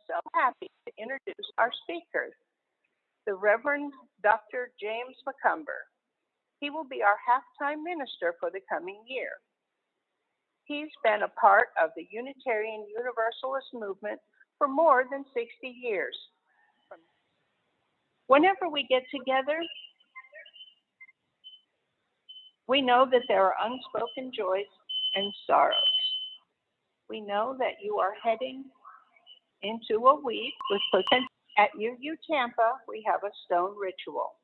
so happy to introduce our speakers, the Reverend Dr. James McCumber. He will be our halftime minister for the coming year. He's been a part of the Unitarian Universalist movement for more than 60 years. Whenever we get together, we know that there are unspoken joys and sorrows. We know that you are heading into a week with potential. At UU Tampa, we have a stone ritual.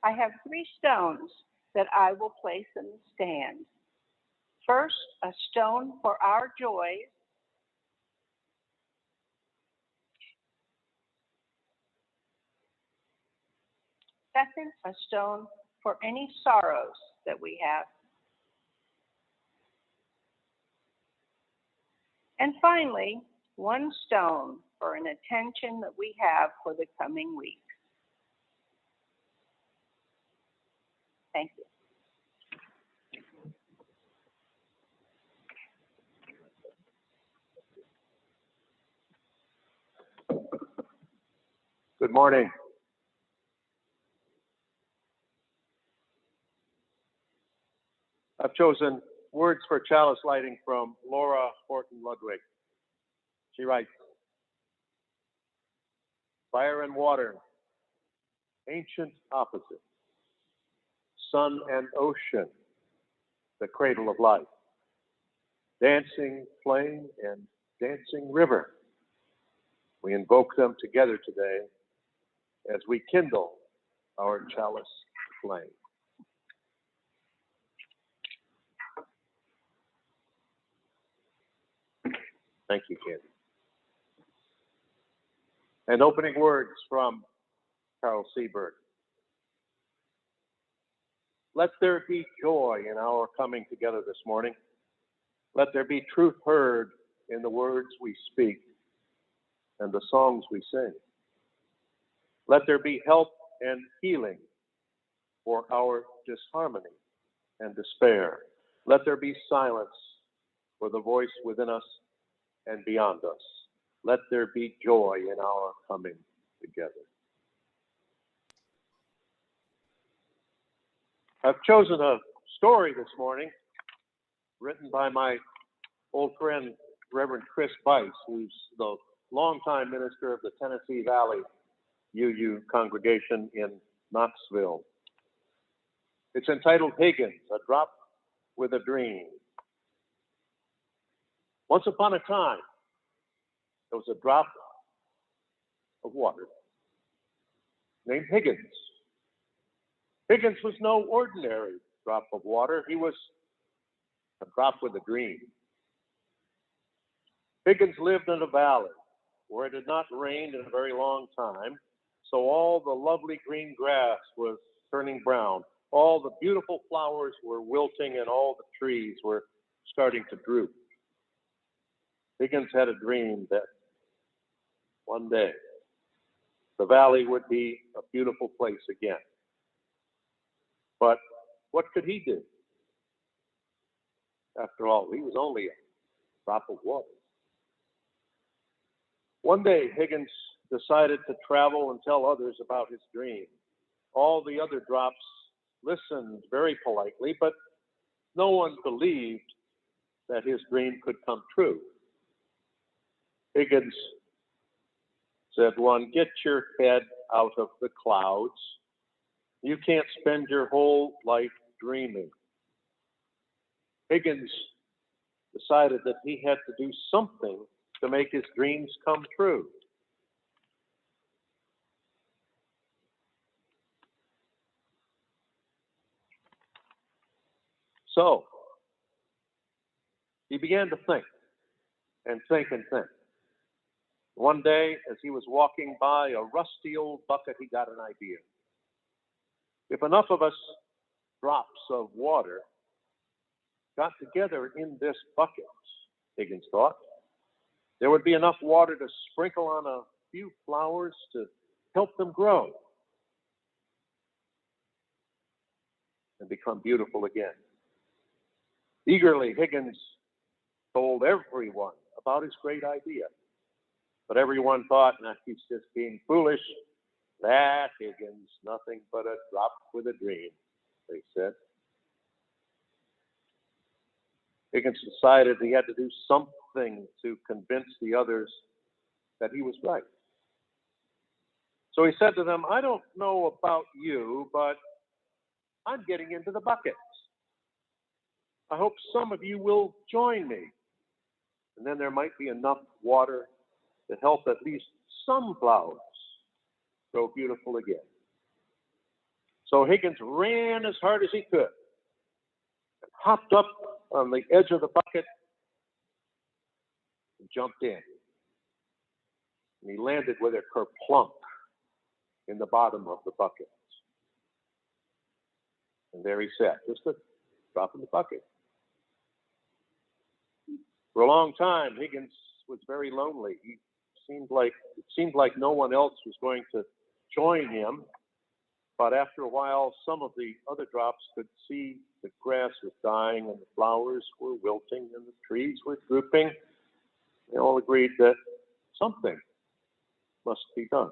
I have 3 stones that I will place in the stand. First, a stone for our joys. Second, a stone for any sorrows that we have. And finally, 1 stone for an attention that we have for the coming week. Thank you. Good morning. I've chosen words for chalice lighting from Laura Horton Ludwig. She writes, fire and water, ancient opposites, sun and ocean, the cradle of life, dancing flame and dancing river. We invoke them together today as we kindle our chalice flame. Thank you, Candy. And opening words from Carl Seberg. Let there be joy in our coming together this morning. Let there be truth heard in the words we speak and the songs we sing. Let there be help and healing for our disharmony and despair. Let there be silence for the voice within us and beyond us. Let there be joy in our coming together. I've chosen a story this morning written by my old friend, Reverend Chris Bice, who's the longtime minister of the Tennessee Valley UU congregation in Knoxville. It's entitled Higgins, A Drop with a Dream. Once upon a time, there was a drop of water named Higgins. Higgins was no ordinary drop of water. He was a drop with a dream. Higgins lived in a valley where it had not rained in a very long time, so all the lovely green grass was turning brown. All the beautiful flowers were wilting and all the trees were starting to droop. Higgins had a dream that one day the valley would be a beautiful place again. But what could he do? After all, he was only a drop of water. One day, Higgins decided to travel and tell others about his dream. All the other drops listened very politely, but no one believed that his dream could come true. Higgins said, "One, get your head out of the clouds. You can't spend your whole life dreaming." Higgins decided that he had to do something to make his dreams come true. So he began to think and think and think. One day, as he was walking by a rusty old bucket, he got an idea. If enough of us drops of water got together in this bucket, Higgins thought, there would be enough water to sprinkle on a few flowers to help them grow and become beautiful again. Eagerly, Higgins told everyone about his great idea. But everyone thought, nah, he's just being foolish. That Higgins, nothing but a drop with a dream, they said. Higgins decided he had to do something to convince the others that he was right. So he said to them, I don't know about you, but I'm getting into the buckets. I hope some of you will join me. And then there might be enough water to help at least some flowers grow beautiful again. So Higgins ran as hard as he could and hopped up on the edge of the bucket and jumped in. And he landed with a kerplunk in the bottom of the bucket. And there he sat, just a drop in the bucket. For a long time, Higgins was very lonely. It seemed like no one else was going to join him. But after a while, some of the other drops could see the grass was dying and the flowers were wilting and the trees were drooping. They all agreed that something must be done.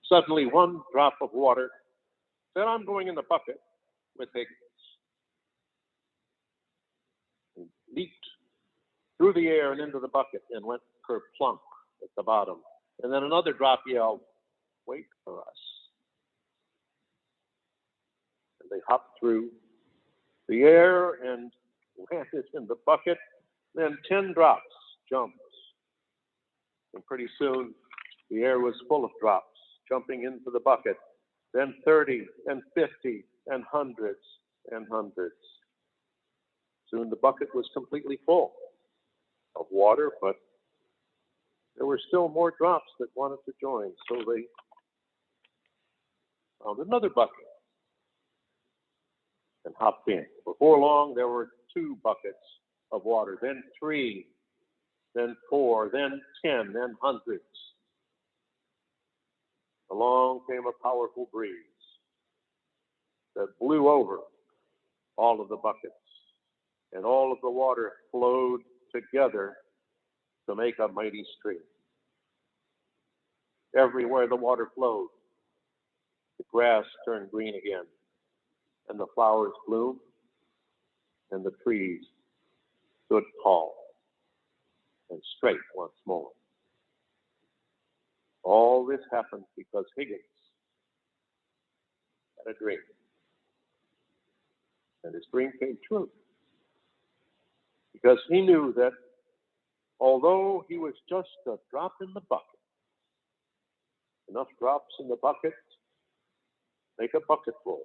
Suddenly, one drop of water said, I'm going in the bucket with Higgins. He leaped through the air and into the bucket and went kerplunk at the bottom. And then another drop yelled, wait for us. And they hopped through the air and landed in the bucket. Then 10 drops jumped. And pretty soon, the air was full of drops jumping into the bucket. Then 30 and 50 and hundreds and hundreds. Soon the bucket was completely full of water, but there were still more drops that wanted to join. So they found another bucket and hopped in. Before long, there were 2 buckets of water, then 3, then 4, then 10, then hundreds. Along came a powerful breeze that blew over all of the buckets, and all of the water flowed together to make a mighty stream. Everywhere the water flowed, the grass turned green again, and the flowers bloomed, and the trees stood tall and straight once more. All this happened because Higgins had a dream. And his dream came true. Because he knew that although he was just a drop in the bucket, enough drops in the bucket make a bucketful.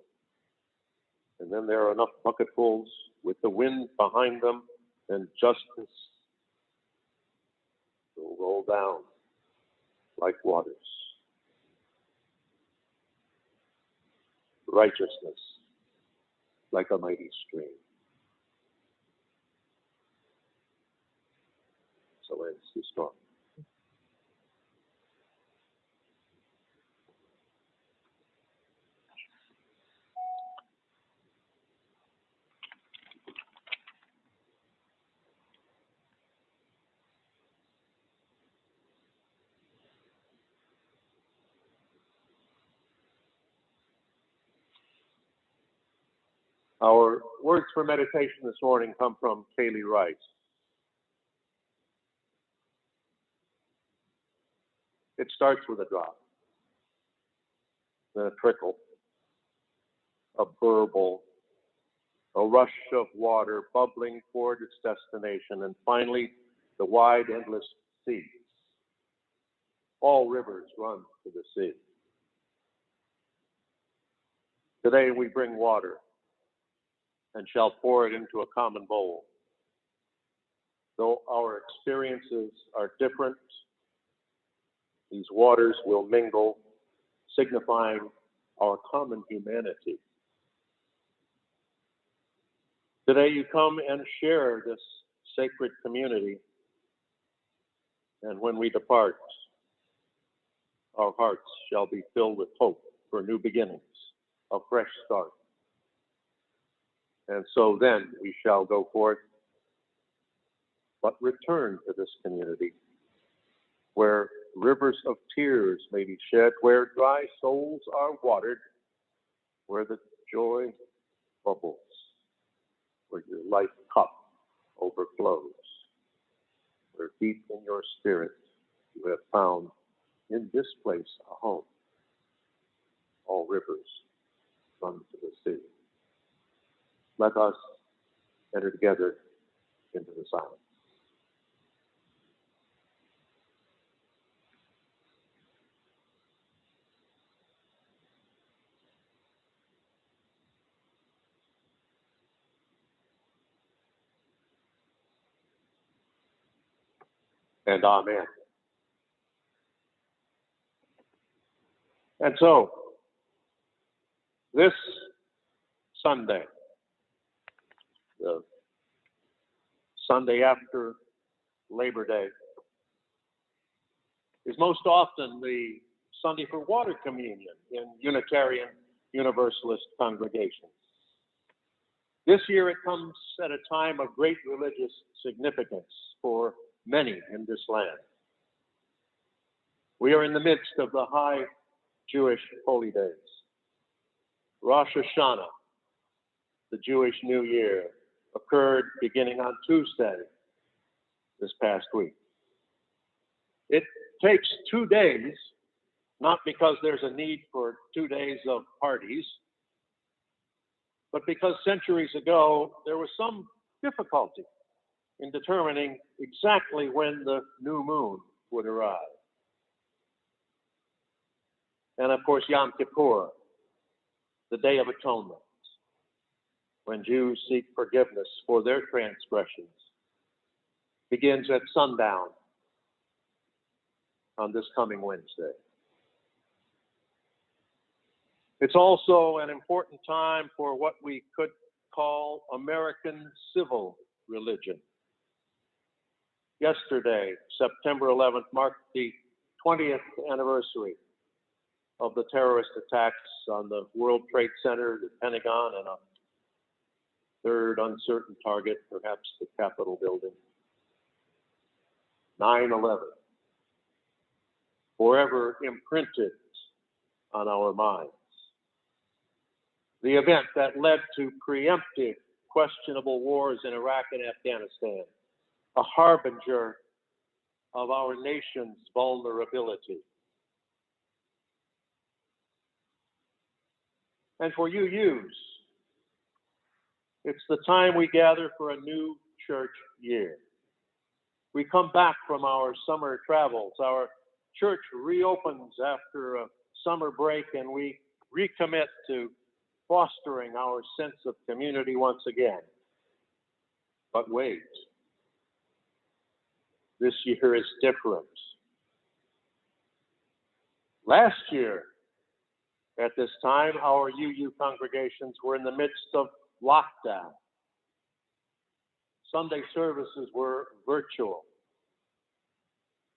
And then there are enough bucketfuls with the wind behind them, and justice will roll down like waters. Righteousness like a mighty stream. So ends the story. Our words for meditation this morning come from Kaylee Rice. It starts with a drop, then a trickle, a burble, a rush of water bubbling toward its destination, and finally, the wide, endless sea. All rivers run to the sea. Today we bring water and shall pour it into a common bowl. Though our experiences are different, these waters will mingle, signifying our common humanity. Today you come and share this sacred community, and when we depart, our hearts shall be filled with hope for new beginnings, a fresh start, And so then we shall go forth, but return to this community where rivers of tears may be shed, where dry souls are watered, where the joy bubbles, where your life cup overflows, where deep in your spirit you have found in this place a home. All rivers run to the sea. Let us enter together into the silence. And amen. And so, this Sunday, the Sunday after Labor Day, is most often the Sunday for water communion in Unitarian Universalist congregations. This year it comes at a time of great religious significance for many in this land. We are in the midst of the high Jewish holy days. Rosh Hashanah, the Jewish New Year, occurred beginning on Tuesday this past week. It takes 2 days, not because there's a need for 2 days of parties, but because centuries ago there was some difficulty in determining exactly when the new moon would arrive. And of course, Yom Kippur, the Day of Atonement, when Jews seek forgiveness for their transgressions, begins at sundown on this coming Wednesday. It's also an important time for what we could call American civil religion. Yesterday, September 11th, marked the 20th anniversary of the terrorist attacks on the World Trade Center, the Pentagon, and a third uncertain target, perhaps the Capitol building. 9/11, forever imprinted on our minds. The event that led to preemptive, questionable wars in Iraq and Afghanistan, a harbinger of our nation's vulnerability. And for UUs, it's the time we gather for a new church year. We come back from our summer travels. Our church reopens after a summer break, and we recommit to fostering our sense of community once again. But wait, this year is different. Last year, at this time, our UU congregations were in the midst of lockdown. Sunday services were virtual.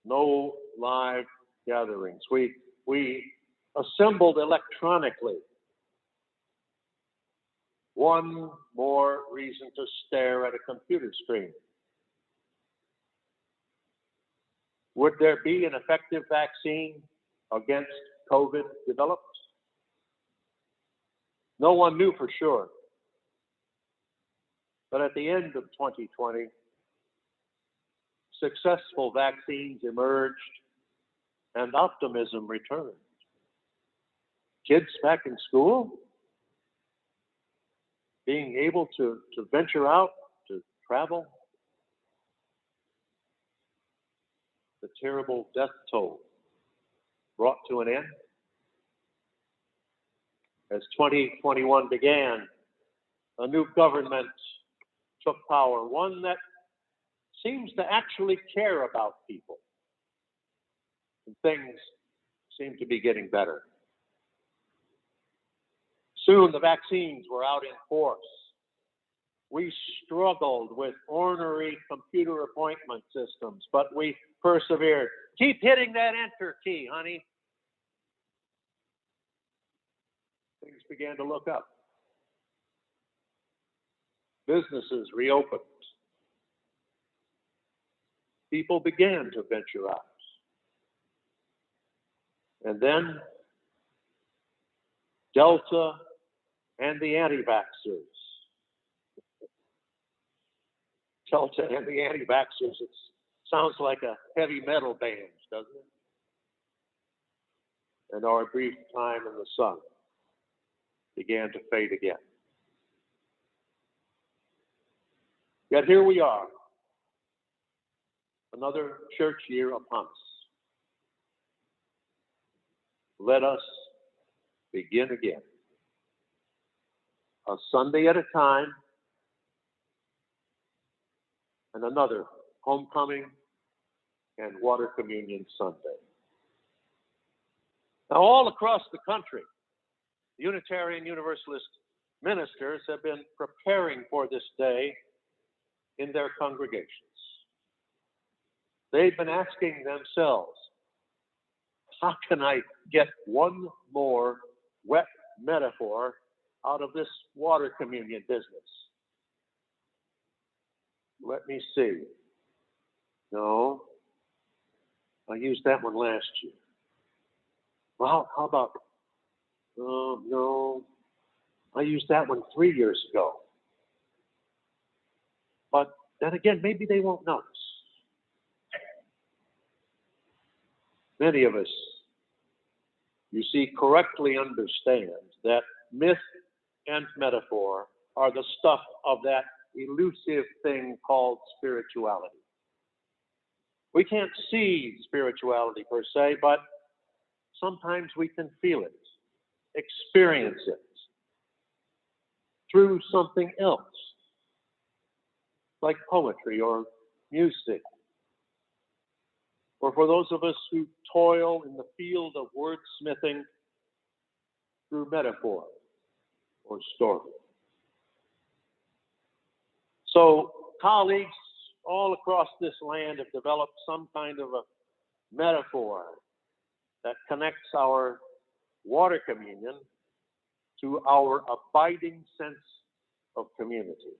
No live gatherings. We assembled electronically. One more reason to stare at a computer screen. Would there be an effective vaccine against COVID developed? No one knew for sure. But at the end of 2020, successful vaccines emerged and optimism returned. Kids back in school, being able to venture out, to travel. The terrible death toll brought to an end. As 2021 began, a new government took power, one that seems to actually care about people. And things seem to be getting better. Soon the vaccines were out in force. We struggled with ornery computer appointment systems, but we persevered. Keep hitting that enter key, honey. Things began to look up. Businesses reopened. People began to venture out. And then Delta and the anti-vaxxers. Delta and the anti-vaxxers, it sounds like a heavy metal band, doesn't it? And our brief time in the sun began to fade again. Yet here we are, another church year upon us. Let us begin again. A Sunday at a time, and another homecoming and water communion Sunday. Now, all across the country, Unitarian Universalist ministers have been preparing for this day in their congregations. They've been asking themselves, how can I get one more wet metaphor out of this water communion business? Let me see. No, I used that one last year. Well, how about, no, I used that one 3 years ago. But then again, maybe they won't notice. Many of us, you see, correctly understand that myth and metaphor are the stuff of that elusive thing called spirituality. We can't see spirituality per se, but sometimes we can feel it, experience it through something else, like poetry or music. Or for those of us who toil in the field of wordsmithing, through metaphor or story. So colleagues all across this land have developed some kind of a metaphor that connects our water communion to our abiding sense of community.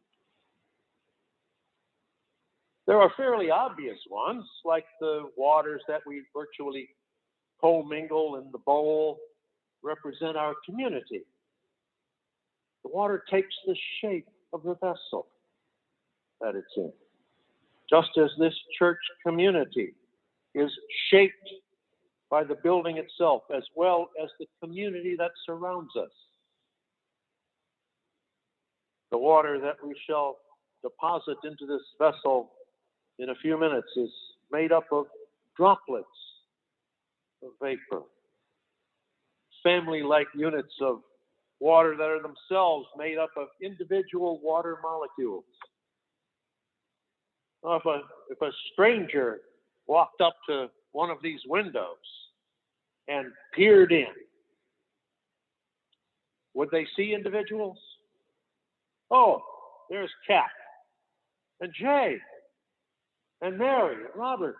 There are fairly obvious ones, like the waters that we virtually commingle in the bowl represent our community. The water takes the shape of the vessel that it's in, just as this church community is shaped by the building itself as well as the community that surrounds us. The water that we shall deposit into this vessel in a few minutes is made up of droplets of vapor, family-like units of water that are themselves made up of individual water molecules. Now, if a stranger walked up to one of these windows and peered in, would they see individuals? Oh, there's Kat and Jay and Mary and Robert.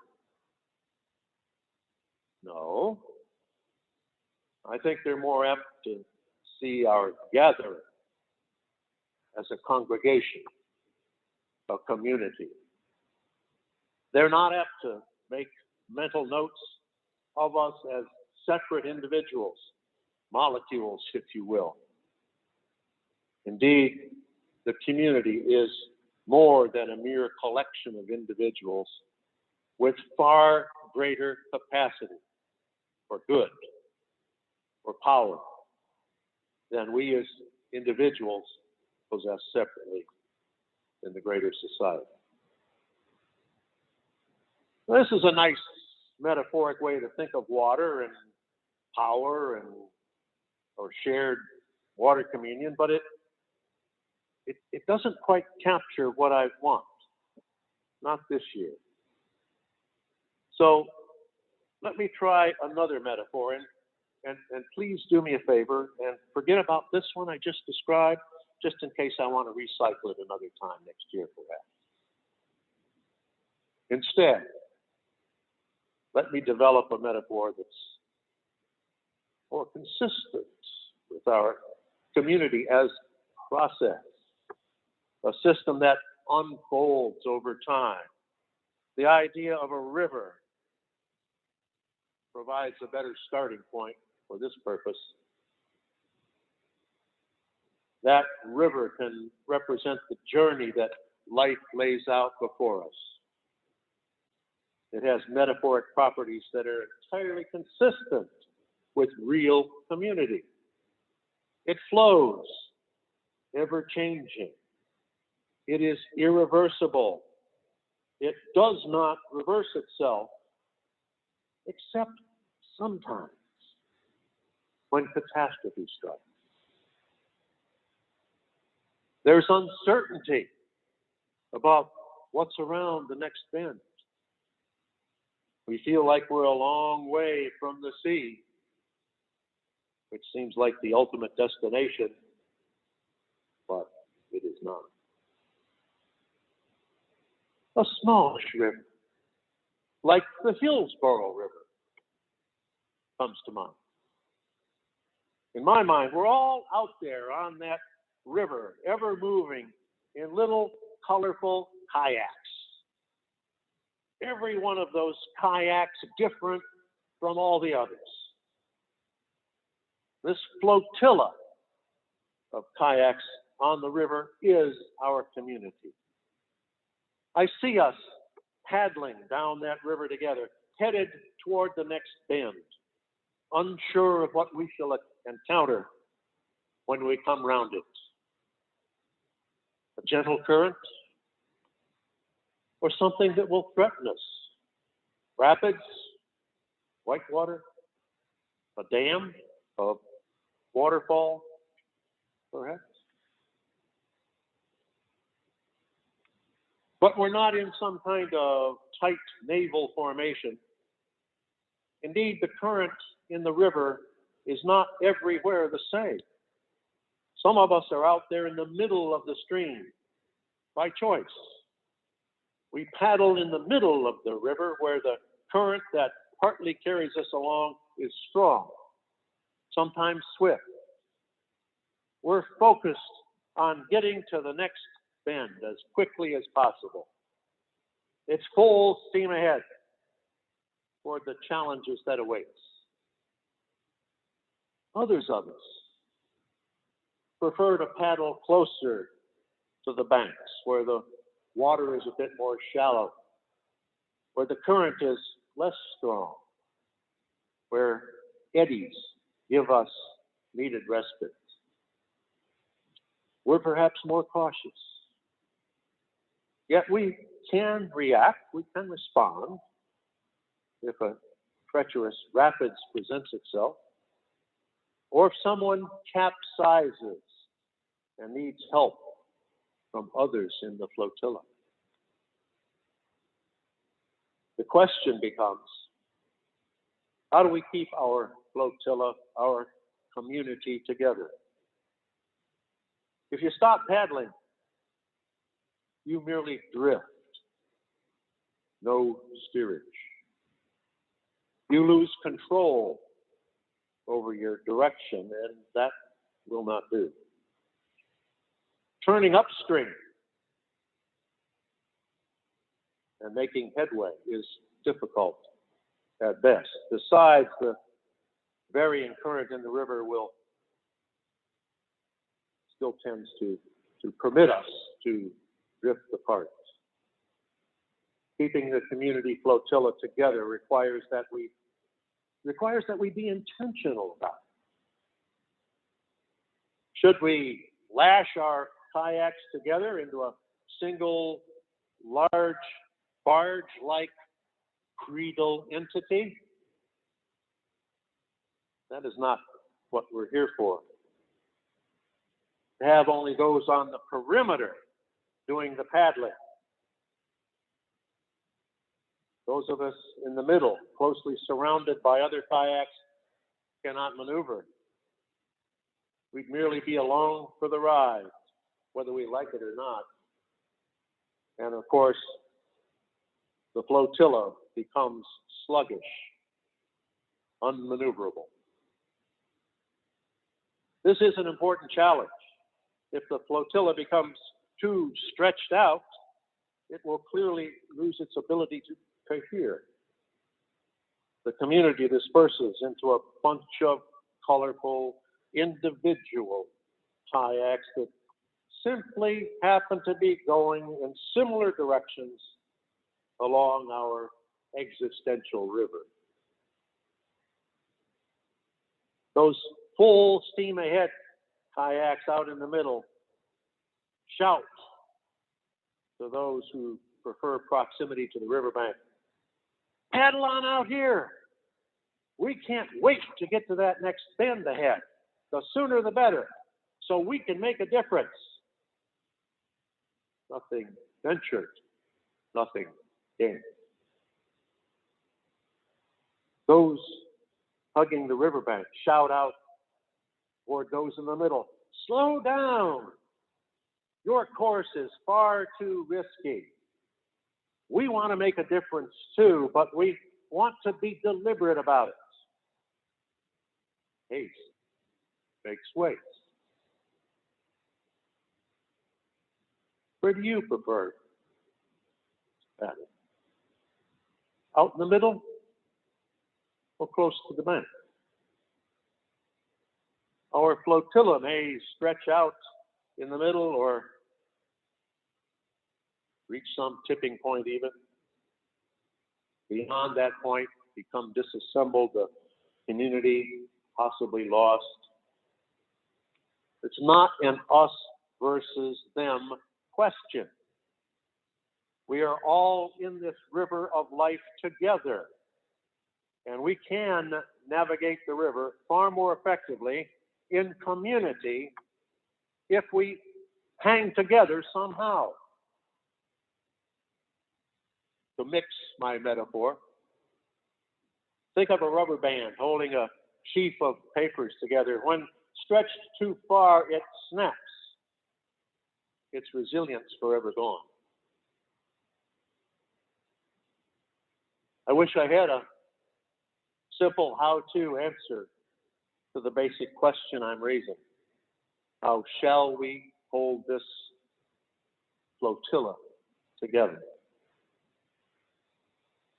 No. I think they're more apt to see our gathering as a congregation, a community. They're not apt to make mental notes of us as separate individuals, molecules, if you will. Indeed, the community is more than a mere collection of individuals with far greater capacity for good, for power, than we as individuals possess separately in the greater society. This is a nice metaphoric way to think of water and power and or shared water communion, but it doesn't quite capture what I want, not this year. So let me try another metaphor, and please do me a favor and forget about this one I just described, just in case I want to recycle it another time next year, perhaps. Instead, let me develop a metaphor that's more consistent with our community as process, a system that unfolds over time. The idea of a river provides a better starting point for this purpose. That river can represent the journey that life lays out before us. It has metaphoric properties that are entirely consistent with real community. It flows, ever-changing. It is irreversible. It does not reverse itself, except sometimes when catastrophe strikes. There's uncertainty about what's around the next bend. We feel like we're a long way from the sea, which seems like the ultimate destination, but it is not. A smallish river, like the Hillsborough River, comes to mind. In my mind, we're all out there on that river, ever moving in little colorful kayaks. Every one of those kayaks different from all the others. This flotilla of kayaks on the river is our community. I see us paddling down that river together, headed toward the next bend, unsure of what we shall encounter when we come round it. A gentle current, or something that will threaten us. Rapids, whitewater, a dam, a waterfall, perhaps. But we're not in some kind of tight naval formation. Indeed, the current in the river is not everywhere the same. Some of us are out there in the middle of the stream by choice. We paddle in the middle of the river where the current that partly carries us along is strong, sometimes swift. We're focused on getting to the next bend as quickly as possible. It's full steam ahead toward the challenges that await us. Others of us prefer to paddle closer to the banks where the water is a bit more shallow, where the current is less strong, where eddies give us needed respite. We're perhaps more cautious. Yet we can react, we can respond if a treacherous rapids presents itself, or if someone capsizes and needs help from others in the flotilla. The question becomes, how do we keep our flotilla, our community together? If you stop paddling, you merely drift, no steerage. You lose control over your direction, and that will not do. Turning upstream and making headway is difficult at best. Besides, the varying current in the river will still tends to permit us to drift apart. Keeping the community flotilla together requires that we be intentional about it. Should we lash our kayaks together into a single large barge-like creedal entity? That is not what we're here for. To have only those on the perimeter doing the paddling. Those of us in the middle, closely surrounded by other kayaks, cannot maneuver. We'd merely be along for the ride, whether we like it or not. And of course, the flotilla becomes sluggish, unmaneuverable. This is an important challenge. If the flotilla becomes too stretched out, it will clearly lose its ability to cohere. The community disperses into a bunch of colorful, individual kayaks that simply happen to be going in similar directions along our existential river. Those full steam ahead kayaks out in the middle shout to those who prefer proximity to the riverbank, "Paddle on out here. We can't wait to get to that next bend ahead. The sooner the better, so we can make a difference." Nothing ventured, nothing gained. Those hugging the riverbank shout out toward those in the middle, "Slow down. Your course is far too risky. We want to make a difference too, but we want to be deliberate about it." Haste makes waste. Where do you prefer to paddle? Out in the middle or close to the bank? Our flotilla may stretch out in the middle or reach some tipping point even. Beyond that point, become disassembled, the community possibly lost. It's not an us versus them question. We are all in this river of life together, and we can navigate the river far more effectively in community if we hang together somehow. To mix my metaphor, think of a rubber band holding a sheaf of papers together. When stretched too far, it snaps. Its resilience forever gone. I wish I had a simple how-to answer to the basic question I'm raising. How shall we hold this flotilla together?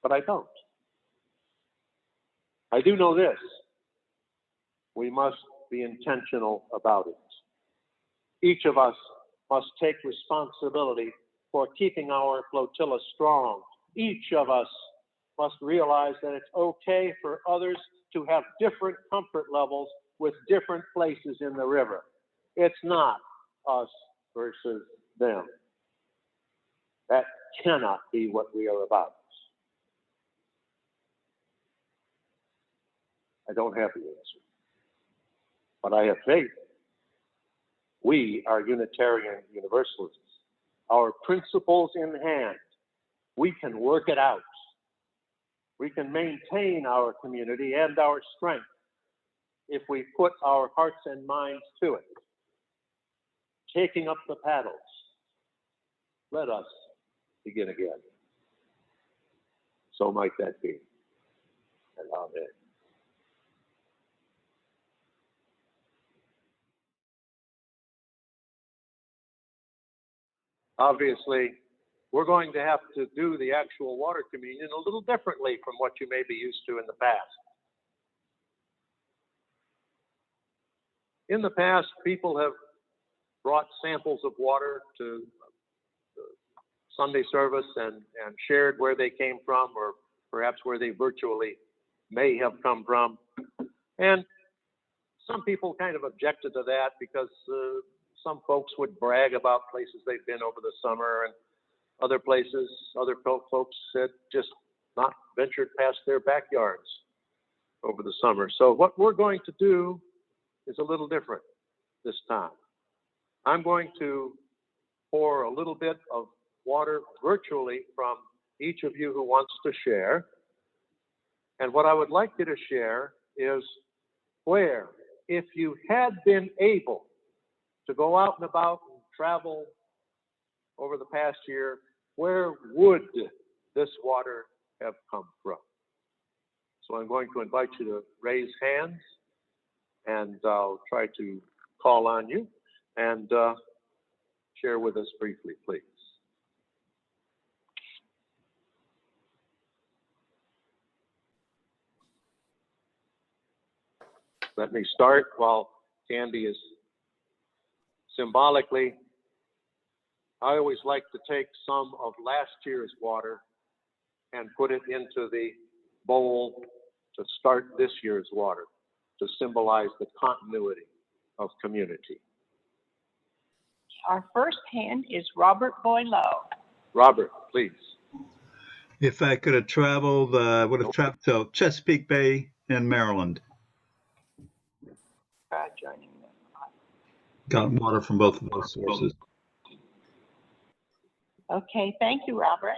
But I don't. I do know this. We must be intentional about it. Each of us must take responsibility for keeping our flotilla strong. Each of us must realize that it's okay for others to have different comfort levels with different places in the river. It's not us versus them. That cannot be what we are about. I don't have the answer, but I have faith. We are Unitarian Universalists. Our principles in hand, we can work it out. We can maintain our community and our strength if we put our hearts and minds to it. Taking up the paddles, let us begin again. So might that be. And amen. Obviously, we're going to have to do the actual water communion a little differently from what you may be used to in the past. In the past, people have brought samples of water to the Sunday service and shared where they came from, or perhaps where they virtually may have come from. And some people kind of objected to that because some folks would brag about places they've been over the summer, and other places, other folks had just not ventured past their backyards over the summer. So what we're going to do is a little different this time. I'm going to pour a little bit of water virtually from each of you who wants to share. And what I would like you to share is where, if you had been able to go out and about and travel over the past year, where would this water have come from? So I'm going to invite you to raise hands, and I'll try to call on you and share with us briefly, please. Let me start while Candy is symbolically. I always like to take some of last year's water and put it into the bowl to start this year's water, to symbolize the continuity of community. Our first hand is Robert Boileau. Robert, please. If I could have traveled, I would have traveled to Chesapeake Bay in Maryland. Joining them. Got water from both of those sources. Okay, thank you, Robert.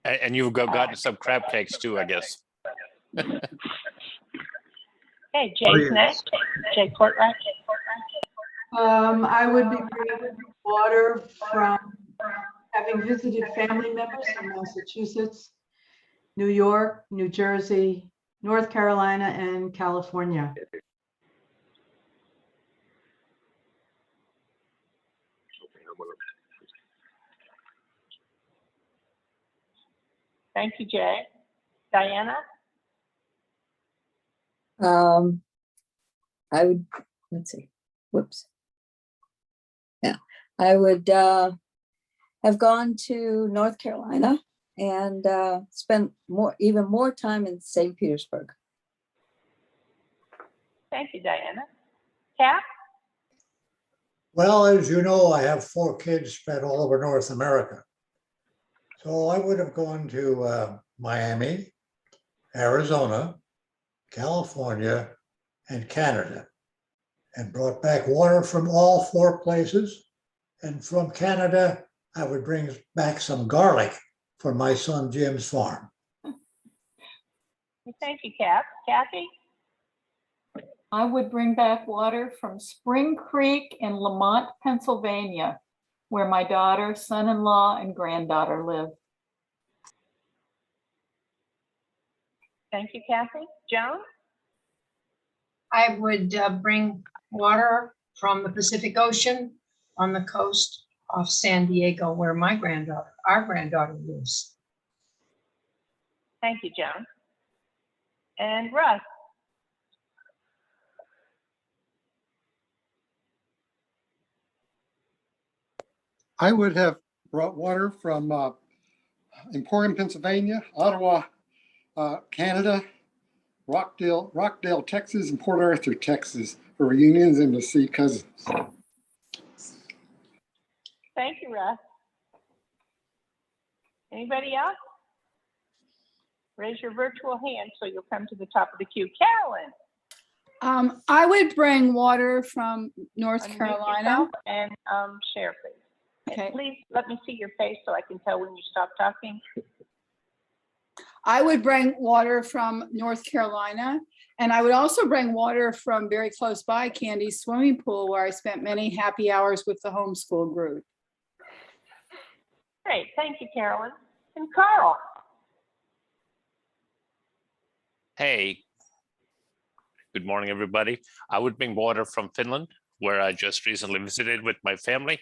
And you've gotten some crab cakes too, I guess. Okay, Jay's yes. next. Jay Portwright. I would be bringing water from having visited family members in Massachusetts, New York, New Jersey, North Carolina, and California. Thank you, Jay. Diana? I would, let's see, whoops. Yeah, I would have gone to North Carolina and spent even more time in St. Petersburg. Thank you, Diana. Cap? Well, as you know, I have 4 kids spread all over North America. So I would have gone to Miami, Arizona, California, and Canada, and brought back water from all 4 places. And from Canada, I would bring back some garlic for my son Jim's farm. Thank you, Cap. Kathy? I would bring back water from Spring Creek in Lamont, Pennsylvania, where my daughter, son-in-law, and granddaughter live. Thank you, Kathy. Joan? I would bring water from the Pacific Ocean on the coast off San Diego, where our granddaughter lives. Thank you, Joan. And Russ? I would have brought water from Emporium, Pennsylvania, Ottawa, Canada, Rockdale, Texas, and Port Arthur, Texas, for reunions and to see cousins. Thank you, Russ. Anybody else? Raise your virtual hand so you'll come to the top of the queue. Carolyn? I would bring water from North Carolina. And share, please. Okay. Please let me see your face so I can tell when you stop talking. I would bring water from North Carolina, and I would also bring water from very close by Candy's swimming pool, where I spent many happy hours with the homeschool group. Great, thank you, Carolyn. And Carl? Hey, good morning, everybody. I would bring water from Finland, where I just recently visited with my family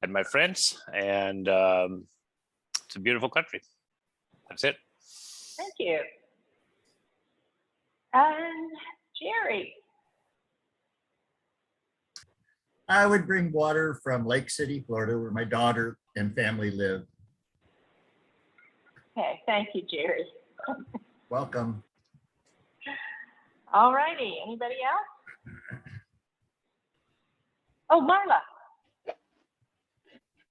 and my friends, and it's a beautiful country. That's it. Thank you. And Jerry? I would bring water from Lake City, Florida, where my daughter and family live. Okay, thank you, Jerry. Welcome. All righty, anybody else? Oh, Marla.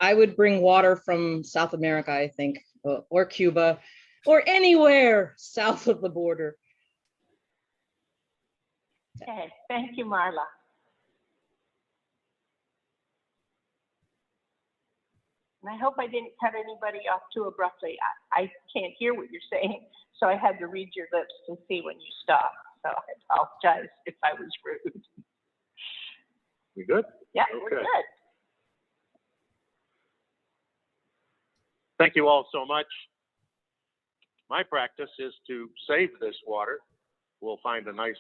I would bring water from South America, I think, or Cuba, or anywhere south of the border. Okay, thank you, Marla. And I hope I didn't cut anybody off too abruptly. I can't hear what you're saying, so I had to read your lips to see when you stopped. So I apologize if I was rude. We good? Yeah, okay. We're good. Thank you all so much. My practice is to save this water. We'll find a nice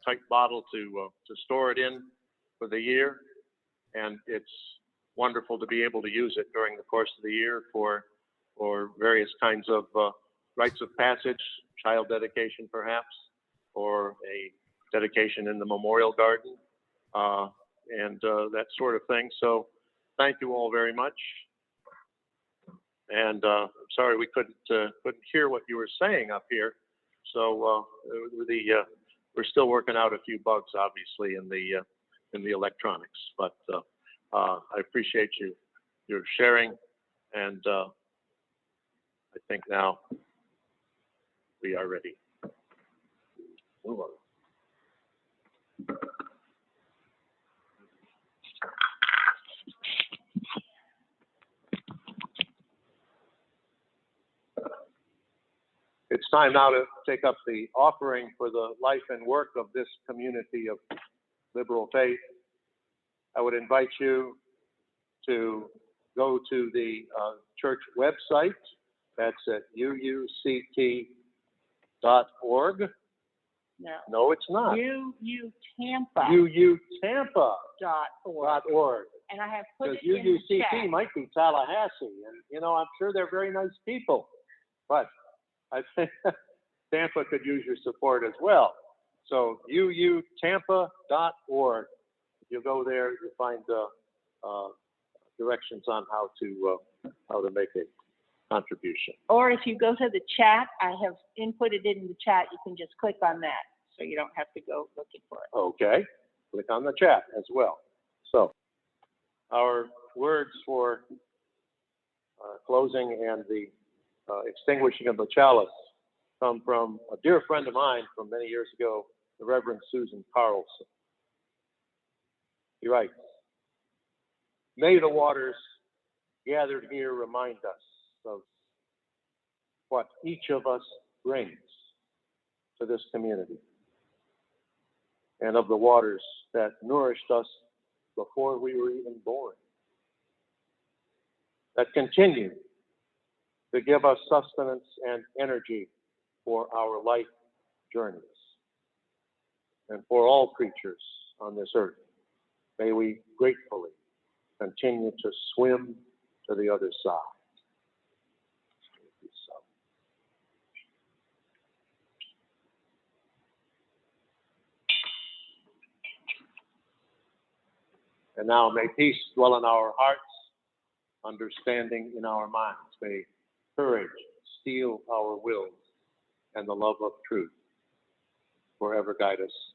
tight bottle to store it in for the year. and it's wonderful to be able to use it during the course of the year for various kinds of rites of passage, child dedication perhaps, or a dedication in the memorial garden, and that sort of thing. So thank you all very much. And I'm sorry we couldn't hear what you were saying up here. So we're still working out a few bugs, obviously, in the electronics. But I appreciate your sharing, and I think now we are ready. Move on. It's time now to take up the offering for the life and work of this community of liberal faith. I would invite you to go to the church website. That's at UUCT.org. No, it's not. UUTampa. UUTampa.org. And I have put Because it in the UUCT chat. might be Tallahassee, and I'm sure they're very nice people, but I think Tampa could use your support as well. So UUTampa.org. You go there, you find directions on how to make a contribution. Or if you go to the chat, I have inputted it in the chat. You can just click on that, so you don't have to go looking for it. Okay, click on the chat as well. So our words for closing and the extinguishing of the chalice come from a dear friend of mine from many years ago, the Reverend Susan Carlson. He writes, "May the waters gathered here remind us of what each of us brings to this community, and of the waters that nourished us before we were even born, that continue to give us sustenance and energy for our life journeys, and for all creatures on this earth. May we gratefully continue to swim to the other side." And now may peace dwell in our hearts, understanding in our minds. May courage steel our wills, and the love of truth forever guide us